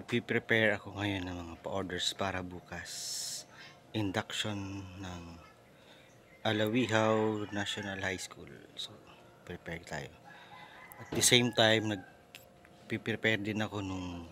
Nagpi-prepare ako ngayon ng mga pa-orders para bukas. Induction ng Alawihaw National High School. So, prepare tayo. At the same time, nagpi-prepare din ako nung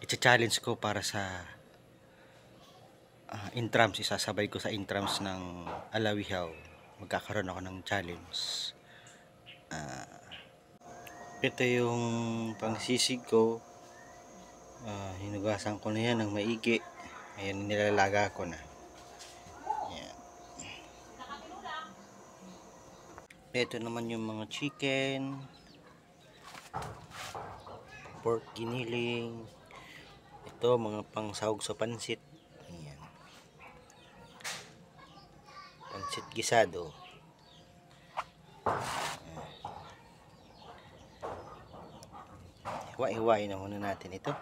i-challenge ko para sa intrams. Isasabay ko sa intrams ng Alawihaw. Magkakaroon ako ng challenge. Ito yung pangsisig ko. Hinugasan ko na yan ng maigi. Ayan, nilalaga ko na. Ayan. Ito naman yung mga chicken, pork giniling. Ito mga pangsahog sa pansit. Ayan. Pansit gisado. Hiwa-hiwain na muna natin ito.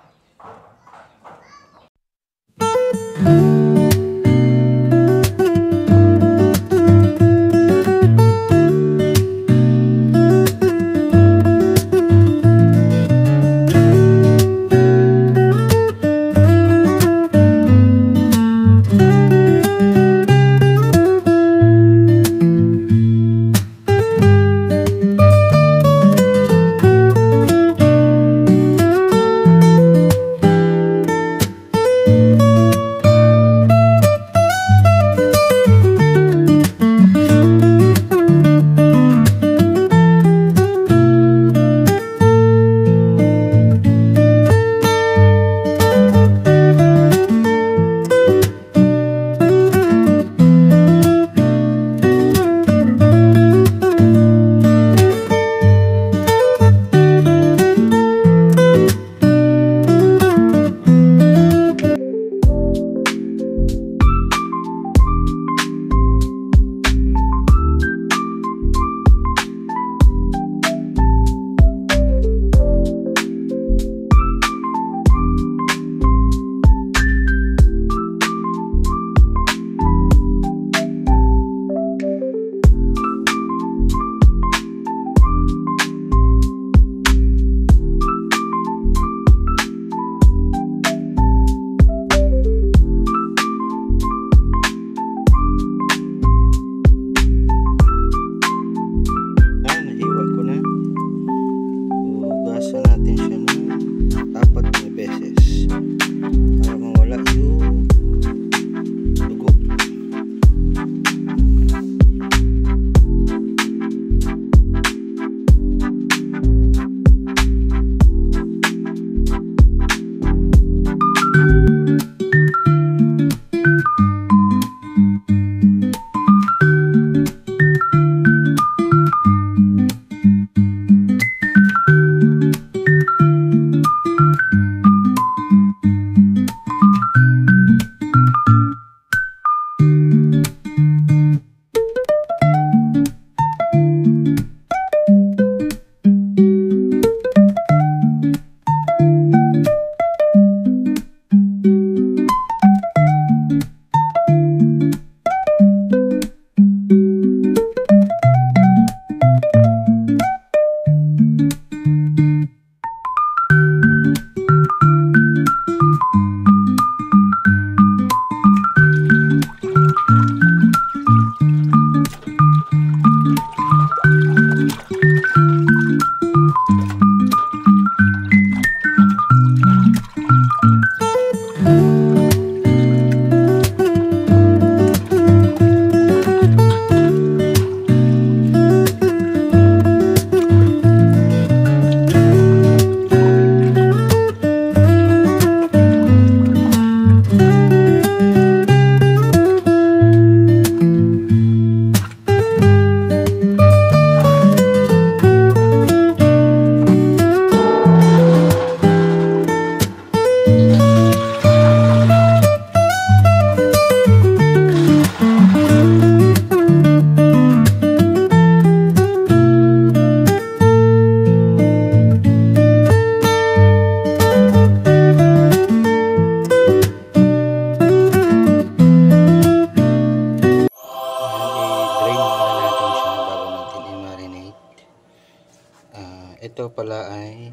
Ito pala ay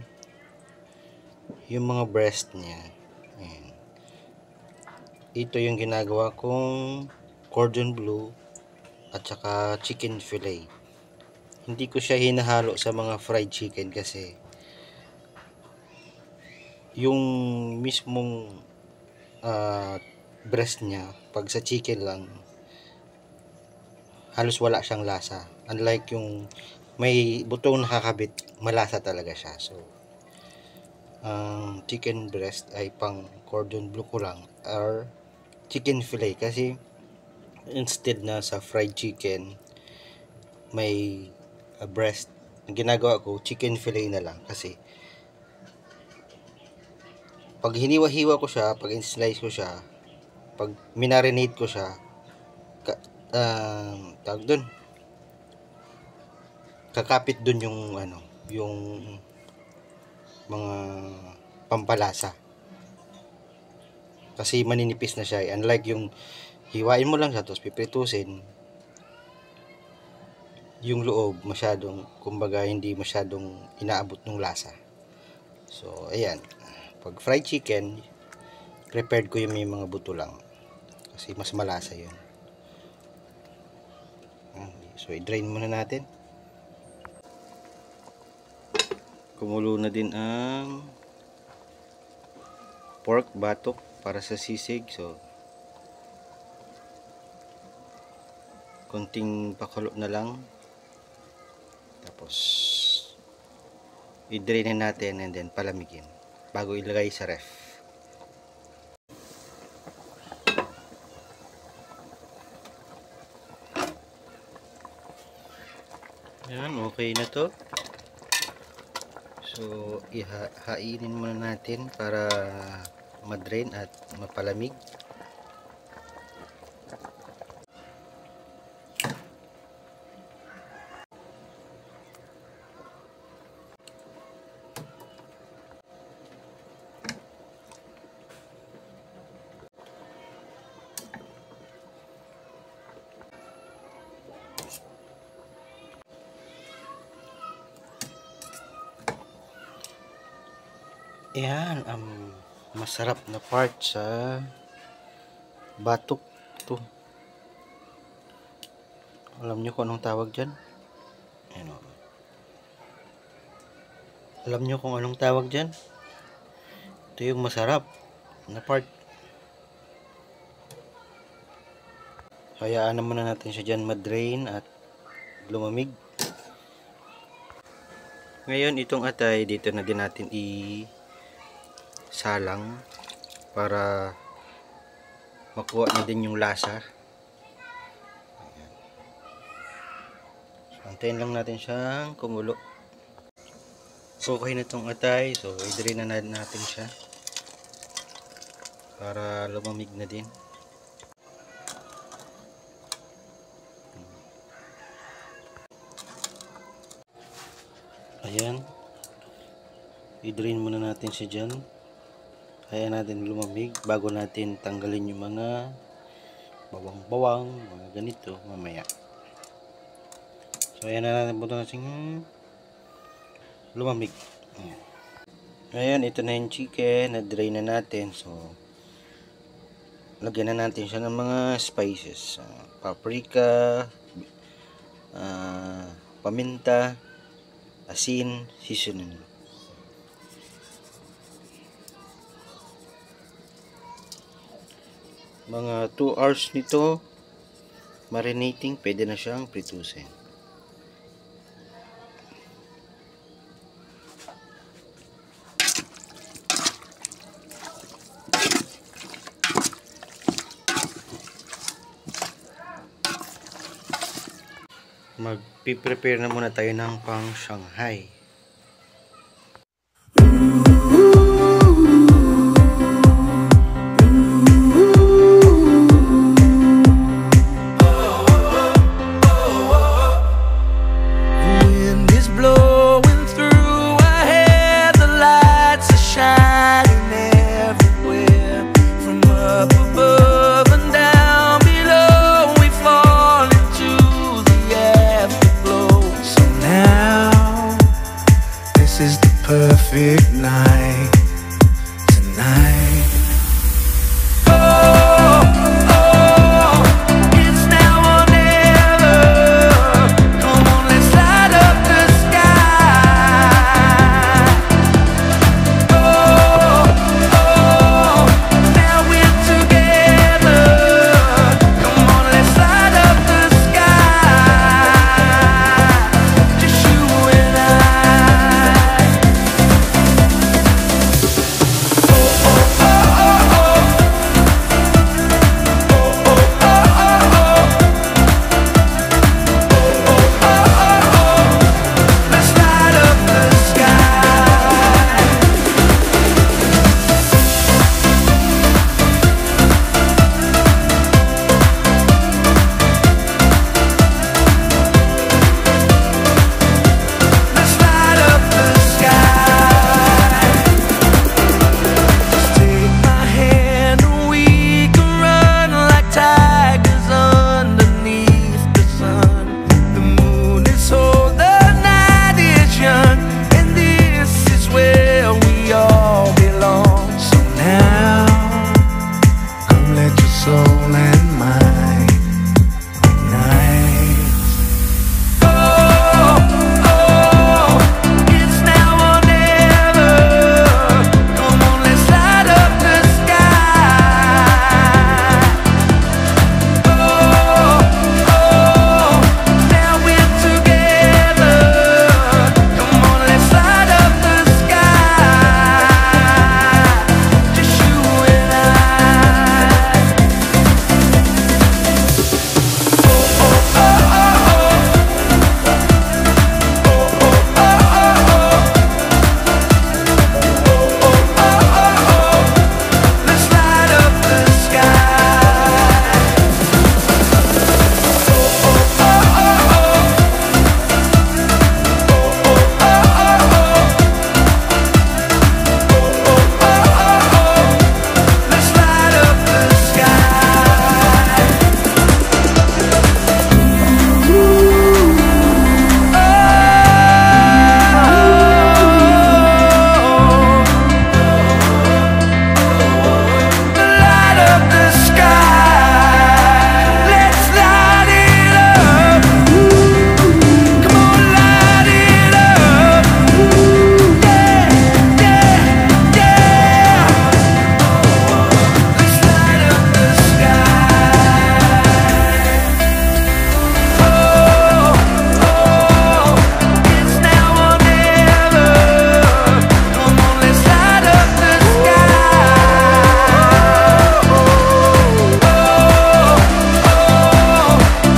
yung mga breast niya. Ayan. Ito yung ginagawa kong cordon bleu at saka chicken fillet. Hindi ko siya hinahalo sa mga fried chicken kasi yung mismong breast niya, pag sa chicken lang, halos wala siyang lasa. Unlike yung may butong nakakabit, malasa talaga siya. So, ang chicken breast ay pang cordon bleu ko lang or chicken fillet kasi instead na sa fried chicken may breast, ang ginagawa ko chicken fillet na lang kasi pag hiniwa-hiwa ko siya, pag in-slice ko siya, pag minarinate ko siya, tawag dun, kakapit dun yung yung mga pampalasa. Kasi maninipis na siya. Unlike yung hiwain mo lang siya tapos pipritusin, yung loob masyadong, kumbaga hindi masyadong inaabot ng lasa. So, ayan. Pag fried chicken, prepared ko yung may mga buto lang. Kasi mas malasa yun. So, i-drain muna natin. Kumulo na din ang pork batok para sa sisig. So, konting pakulo na lang. Tapos, i-drain natin and then palamigin bago ilagay sa ref. Yan, okay na to. So, ihainin muna natin para ma-drain at mapalamig. Ayan, ang masarap na part sa batok to. Alam nyo kung anong tawag dyan? Ayan o. Alam nyo kung anong tawag dyan? Ito yung masarap na part. Hayaan na muna natin siya dyan ma-drain at lumamig. Ngayon, itong atay, dito na din natin salang para makuha na din yung lasa. Ayan. So, antayin lang natin siyang kumulo. Okay na itong atay, so i-drain na natin siya para lumamig na din. Ayan, i-drain muna natin siya dyan. Kaya natin lumamig bago natin tanggalin yung mga bawang-bawang, mga ganito mamaya. So ayan na natin, buto natin lumamig. Ayan. Ngayon, ito na yung chicken na drain na natin. So lagyan na natin siya ng mga spices, paprika, paminta, asin, seasoning. Mga 2 hours nito marinating, pwede na siyang pritusin. Mag-prepare na muna tayo ng pang Shanghai. soul and mind ignite. Oh, oh, it's now or never. Come on, let's light up the sky. Oh, oh, now we're together. Come on, let's light up the sky. Just you and I. Let's light up the sky. Let's light up the sky. Light up the sky. Let's light it up. Come on, light it up. Yeah, yeah, yeah. Let's light up the sky. Oh, oh, it's now or never. Come on, let's light up the sky.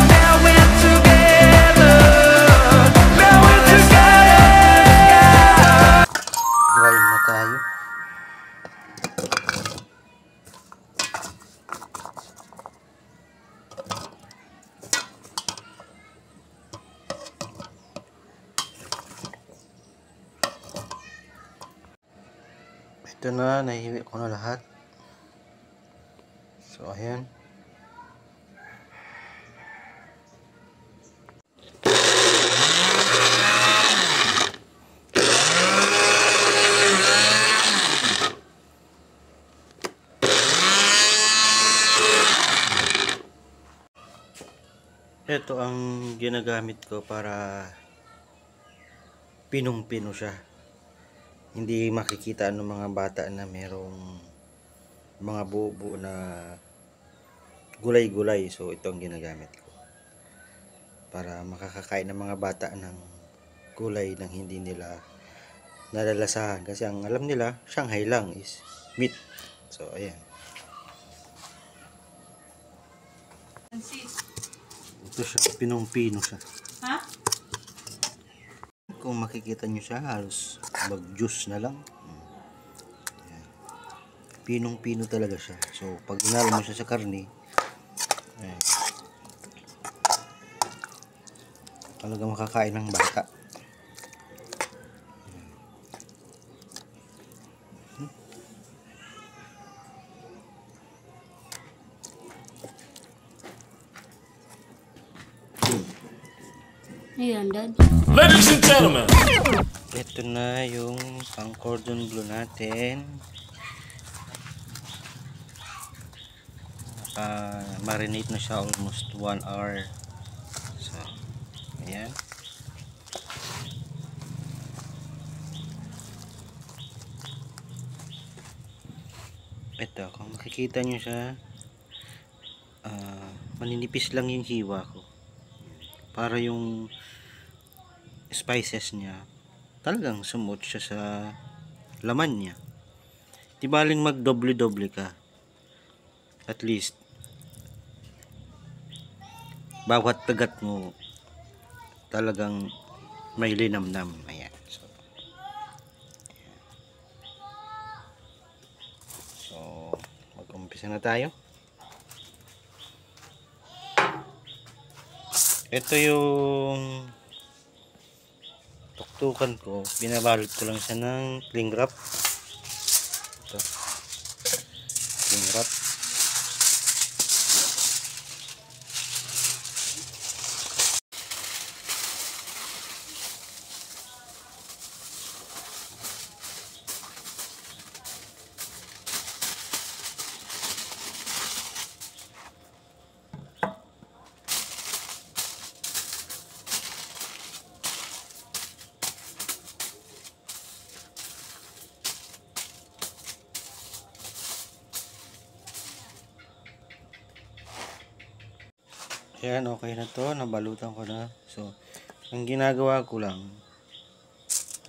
Now we're together. Now we're together. Grind na tayo. Ito na, nahiwi ko na lahat. So, ayan. Ito ang ginagamit ko para pinong-pino siya. Hindi makikita ng mga bata na merong mga buo-buo na gulay-gulay. So ito ang ginagamit ko para makakakain ng mga bata ng gulay nang hindi nila nalalasahan, kasi ang alam nila Shanghai lang is meat. So ayan, ito siya, pinong-pino siya. Ha? Kung makikita nyo siya, halos mag-juice na lang. Ayan. Pinong-pino talaga siya. So, pag inalo mo siya sa karne, ayan, talaga makakain ng bata. Ayan, Dad. Ladies and gentlemen, Ito na yung pang cordon bleu natin. Marinate na siya almost 1 hour. So, ayan. Ito, kung makikita nyo siya, maninipis lang yung hiwa ko. Para yung spices niya talagang sumot siya sa laman niya. Di baling magdoble-doble ka. At least bawat tagat mo talagang may linamnam. Ayan. So mag-umpisa na tayo. Ito yung tuktukan ko, binabalot ko lang siya ng cling wrap. Ito, cling wrap. Ayan, okay na to. Nabalutan ko na. So, ang ginagawa ko lang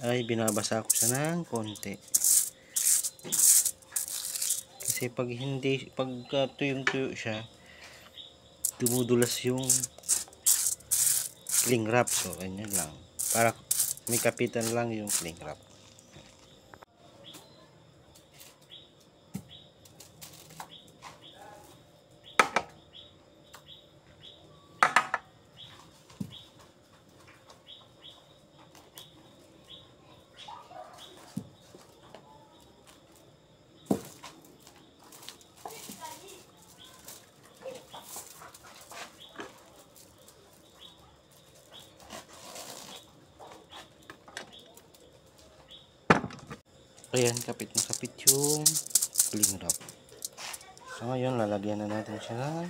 ay binabasa ko siya ng konti. Kasi pagka tuyong-tuyo siya, dumudulas yung cling wrap. So, ganyan lang. Para may kapitan lang yung cling wrap. Ayan, kapit na kapit yung cling wrap. So, ngayon, lalagyan na natin siya ng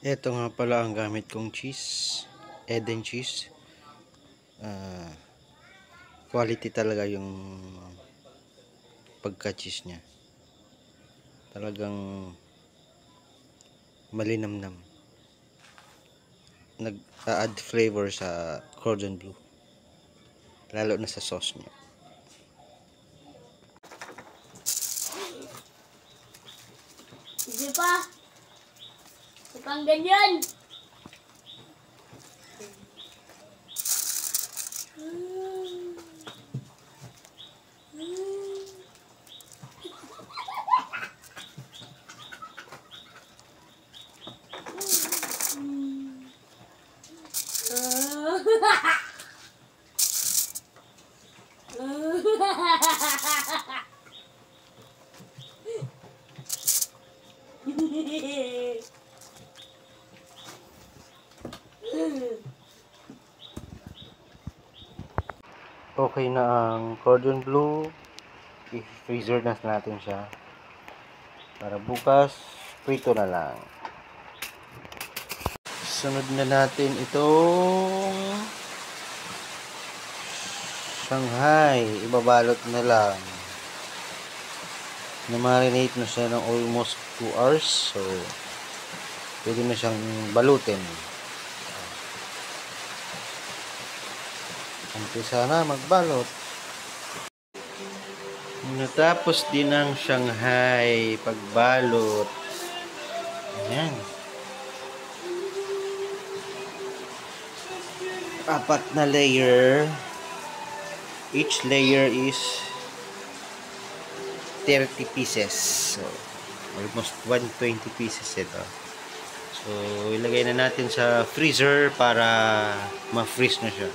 ito nga pala ang gamit kong cheese, Eden cheese. Quality talaga yung pagka-cheese niya. Talagang malinamnam. Nag-add flavor sa cordon bleu. Lalo na sa sauce niya. Hindi pa. Pang ganyan. Okay na ang cordon bleu. I-freezer na natin siya. Para bukas, prito na lang. Sunod na natin itong Shanghai. Ibabalot na lang. Na-marinate na siya ng almost 2 hours. So, pwede na siyang balutin. Umpisa na magbalot. Natapos din ang Shanghai pagbalot. Ayan. 4 na layer. Each layer is 30 pieces. So, almost 120 pieces ito. So, ilagay na natin sa freezer para ma-freeze na siya.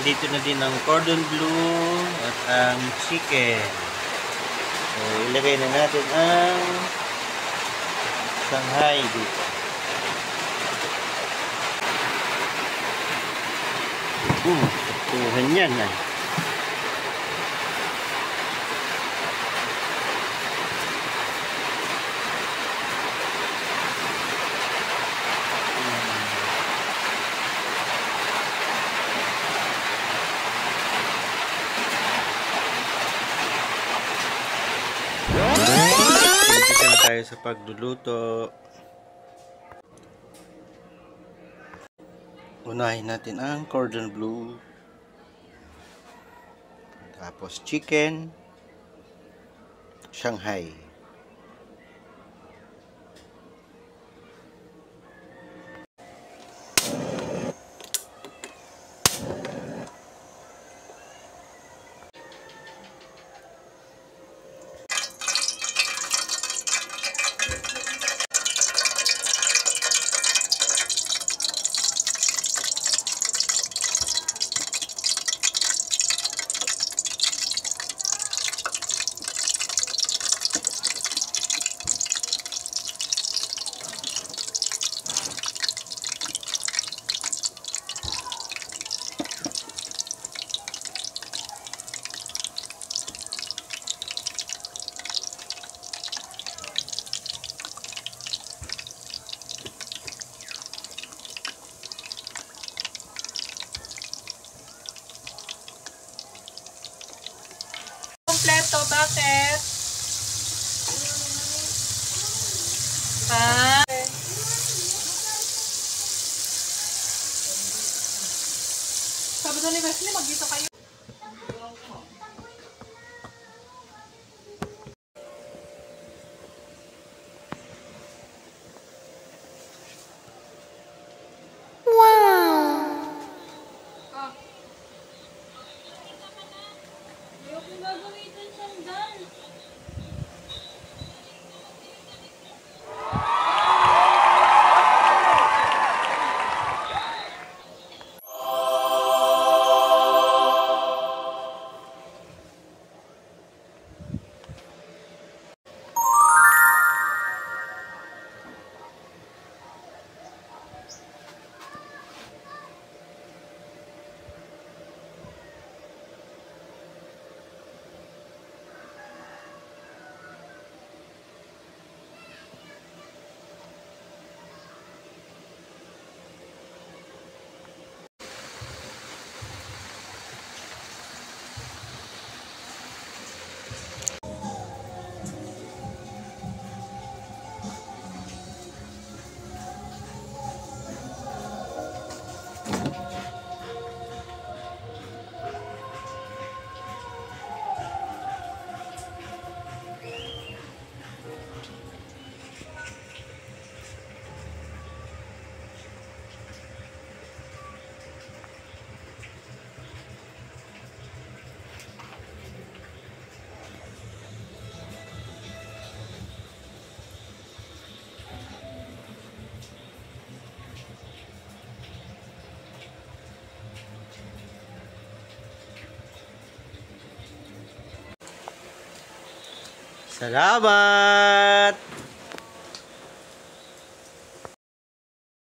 nandito na din ang cordon bleu at ang chicken. So, ilagay na natin ang Shanghai dito. Tuhan yan ah. Umpisa na tayo sa pagluluto. Unahin natin ang cordon bleu, tapos chicken, Shanghai. Kompleto, bakit? Pa? Sabado ni Wesley, mag-dito kayo. Gagamitin sandal. Salamat!